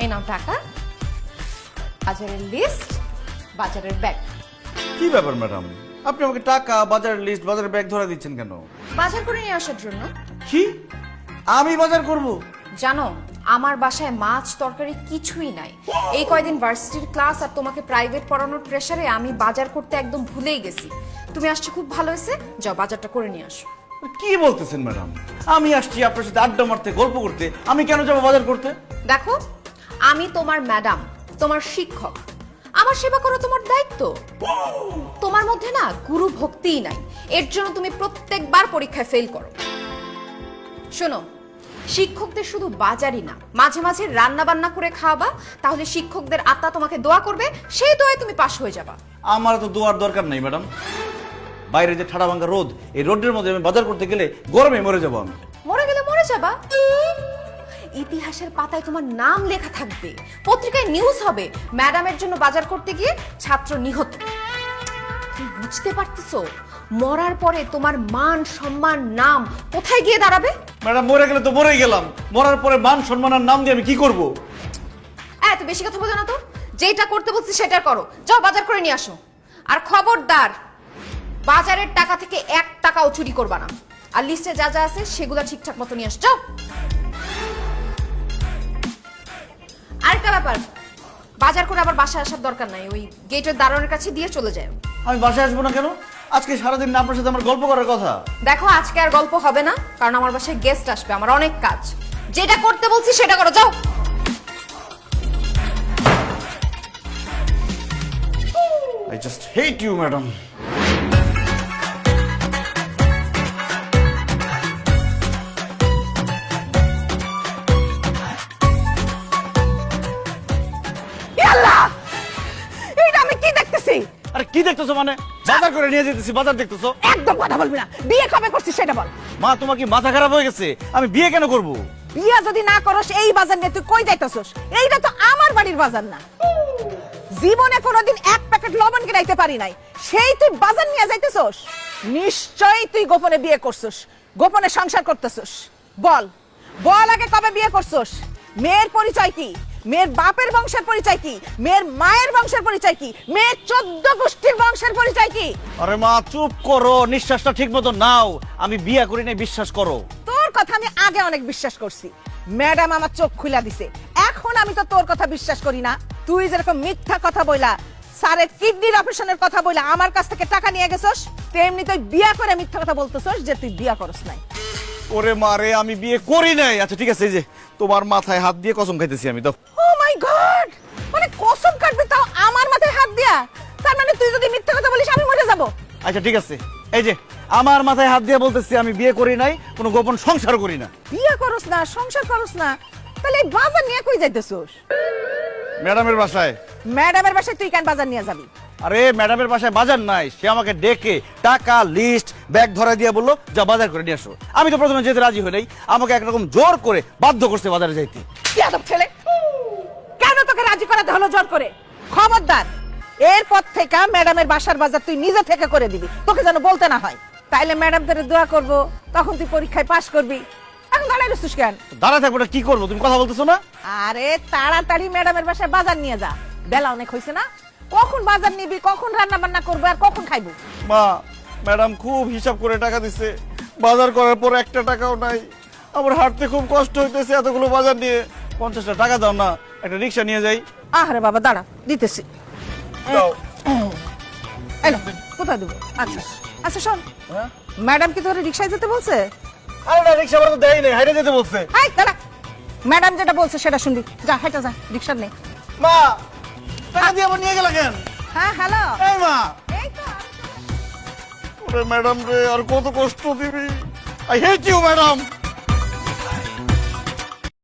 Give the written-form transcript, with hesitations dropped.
এই নাও টাকা, বাজারের লিস্ট, বাজারের ব্যাগ। কি ব্যাপার ম্যাডাম, আপনি আমাকে টাকা, বাজারের লিস্ট, বাজারের ব্যাগ ধরে দিচ্ছেন কেন? বাজার করে নিয়ে আসার জন্য। কি আমি বাজার করব? জানো আমার বাসায় মাছ তরকারি কিছুই নাই। এই কয়দিন ভার্সিটির ক্লাস আর তোমাকে প্রাইভেট পড়ানোর প্রেসারে আমি বাজার করতে একদম ভুলেই গেছি। তুমি আসছো খুব ভালো হয়েছে, যাও বাজারটা করে নিয়ে আসো। কি বলতেছেন ম্যাডাম? আমি আসছি আপনার সাথে আড্ডা মারতে, গল্প করতে, আমি কেন যাবো বাজার করতে? দেখো আমি তোমার ম্যাডাম, তোমার শিক্ষক, আমার সেবা করা তোমার দায়িত্ব। তোমার মধ্যে না গুরু ভক্তিই নাই, এর জন্য তুমি প্রত্যেকবার পরীক্ষায় ফেল করো। শোনো, শিক্ষকদের শুধু বাজারই না, মাঝে মাঝে রান্না বান্না করে খাওয়াবা, তাহলে শিক্ষকদের আত্মা তোমাকে দোয়া করবে, সেই দোয়ায় তুমি পাশ হয়ে যাবা। আমার তো দোয়ার দরকার নাই ম্যাডাম। বাইরে যে ঠাড়া ভাঙ্গা রোদ, এই রোদের মধ্যে আমি বাজার করতে গেলে গরমে মরে যাবো। আমি মরে গেলে মরে যাবা, ইতিহাসের পাতায় তোমার নাম লেখা থাকবে, পত্রিকায় নিউজ হবে ম্যাডামের জন্য বাজার করতে গিয়ে ছাত্র নিহত। তুমি বুঝতে পারতেছো মরার পরে তোমার মান সম্মান নাম কোথায় গিয়ে দাঁড়াবে? ম্যাডাম মরে গেলে তো মরেই গেলাম, মরার পরে মান সম্মানের নাম দিয়ে আমি কি করব? এত বেশি কথা বলো না তো, যেটা করতে বলছি সেটা করো, যাও বাজার করে নিয়ে আসো। আর খবরদার বাজারের টাকা থেকে 1 টাকাও চুরি করবা না, আর লিস্টে যা যা আছে সেগুলো ঠিকঠাক মতো নিয়ে আসো, যাও। আরেকটা ব্যাপার, বাজার করে আবার বাসায় আসার দরকার নাই, ওই গেটের দারোয়ানের কাছে দিয়ে চলে যায়। আমি বাসায় আসবো না কেন? আজকে সারাদিন না আপনার সাথে আমার গল্প করার কথা। দেখো আজকে আর গল্প হবে না, কারণ আমার বাসায় গেস্ট আসবে, আমার অনেক কাজ। যেটা করতে বলছি সেটা করো, যাও। I just hate you, madam. আল্লাহ, এটা আমি কি দেখতেছি? আরে কি দেখতেছো মানে? বাজার করে নিয়ে যেতেছি, বাজার দেখতেছো? একদম কথা বলবি না, বিয়ে কবে করছিস সেটা বল। মা তোমার কি মাথা খারাপ হয়ে গেছে? আমি বিয়ে কেন করব? বিয়া যদি না করস এই বাজার নিয়ে তুই কই যাইতাছস? এইটা তো আমার বাড়ির বাজার না। জীবনে কোনোদিন 1 প্যাকেট লবণ কিনাইতে পারি নাই, সেই তুই বাজার নিয়ে যাইতেছস? নিশ্চয়ই তুই গোপনে বিয়ে করছস, গোপনে সংসার করতেছস। বল বল আগে কবে বিয়ে করছস? মেয়ের পরিচয় কি? মেয়ের বাপের বংশের পরিচয় কি? মেয়ের মায়ের বংশের পরিচয় কি? মেয়ের 14 গোষ্ঠীর বংশের পরিচয় কি? আরে মা চুপ করো, নিঃশ্বাসটা ঠিক মতো নাও। আমি বিয়ে করি নাই, বিশ্বাস করো। তোর কথা আমি আগে অনেক বিশ্বাস করছি, ম্যাডাম আমার চোখ খুলে দিছে। এখন আমি তো তোর কথা বিশ্বাস করি না। তুই যেরকম মিথ্যা কথা বইলা, স্যারের কিডনির অপারেশনের কথা বইলা আমার কাছ থেকে টাকা নিয়ে গেছস, তেমনি তুই বিয়া করে মিথ্যা কথা বলতেছস যে তুই বিয়া করস নাই। ওরে মারে, আমি বিয়ে করি নাই। আচ্ছা ঠিক আছে, এই যে তোমার মাথায় হাত দিয়ে কসম খাইতেছি আমি। দাও। ও মাই গড, মানে কসম কাটবি তাও আমার মাথায় হাত দিয়া? তার মানে তুই যদি মিথ্যা কথা বলিস আমি মরে যাব। আচ্ছা ঠিক আছে, এই যে আমার মাথায় হাত দিয়ে বলতেছি আমি বিয়ে করি নাই, কোনো গোপন সংসার করি না। বিয়া করস না, সংসার করস না, তাহলে এই বাজার নিয়ে কই যাইতেছস? ম্যাডামের বাসায়। ম্যাডামের বাসায় তুই কেন বাজার নিয়ে যাবি? আরে ম্যাডামের বাসায় বাজার নাই, সে আমাকে ডেকে টাকা, লিস্ট, ব্যাগ ধরা দিয়ে বললো যা বাজার করে নিয়ে আসো। আমি তো প্রথমে যেতে রাজি হই নাই, আমাকে একরকম জোর করে বাধ্য করছে বাজারে যাইতে। ইয়াদব ছেলে, কেন তোকে রাজি করাতে হলো জোর করে? খবরদার, এরপর থেকে ম্যাডামের বাসার বাজার তুই নিজে থেকে করে দিবি, তোকে যেন বলতে না হয়। তাইলে ম্যাডাম তোরে দোয়া করবো, তখন তুই পরীক্ষায় পাশ করবি। এখন দাঁড়াই রইছিস কেন? দাঁড়া থাকবো না, কি করবো? তুমি কথা বলতেছো না? আরে তাড়াতাড়ি ম্যাডামের বাসায় বাজার নিয়ে যা, বেলা অনেক হয়েছে না? কখন বাজার নিবি, কখন রান্না বান্না করবো, আর কখন খাইবো? মা, ম্যাডাম খুব হিসাব করে টাকা দিচ্ছে, বাজার করার পর 1 টাকাও নাই। আমার হাঁটতে খুব কষ্ট হইতেছে এতগুলো বাজার নিয়ে। 50টা টাকা দাও না, একটা রিক্সা নিয়ে যাই। আরে বাবা দাঁড়া, দিতেছি। দাও। এলো, কোথায় দেবো? আচ্ছা আচ্ছা শোন, হ্যাঁ? ম্যাডাম কি তোর রিক্সায় যেতে বলছে? আরে না, রিক্সা ভাড়া তো দেয় নাই, হাইটে যেতে বলছে। হাই দাঁড়া, ম্যাডাম যেটা বলছে সেটা শুনবি। যা হেঁটে যা, রিক্সা নে। মা, টাকা দিয়ে আবার নিয়ে গেল কেন? হ্যাঁ হ্যালো, এই মা। এই তো। ওরে ম্যাডাম রে, আর কত কষ্ট দিবি? I hate you madam.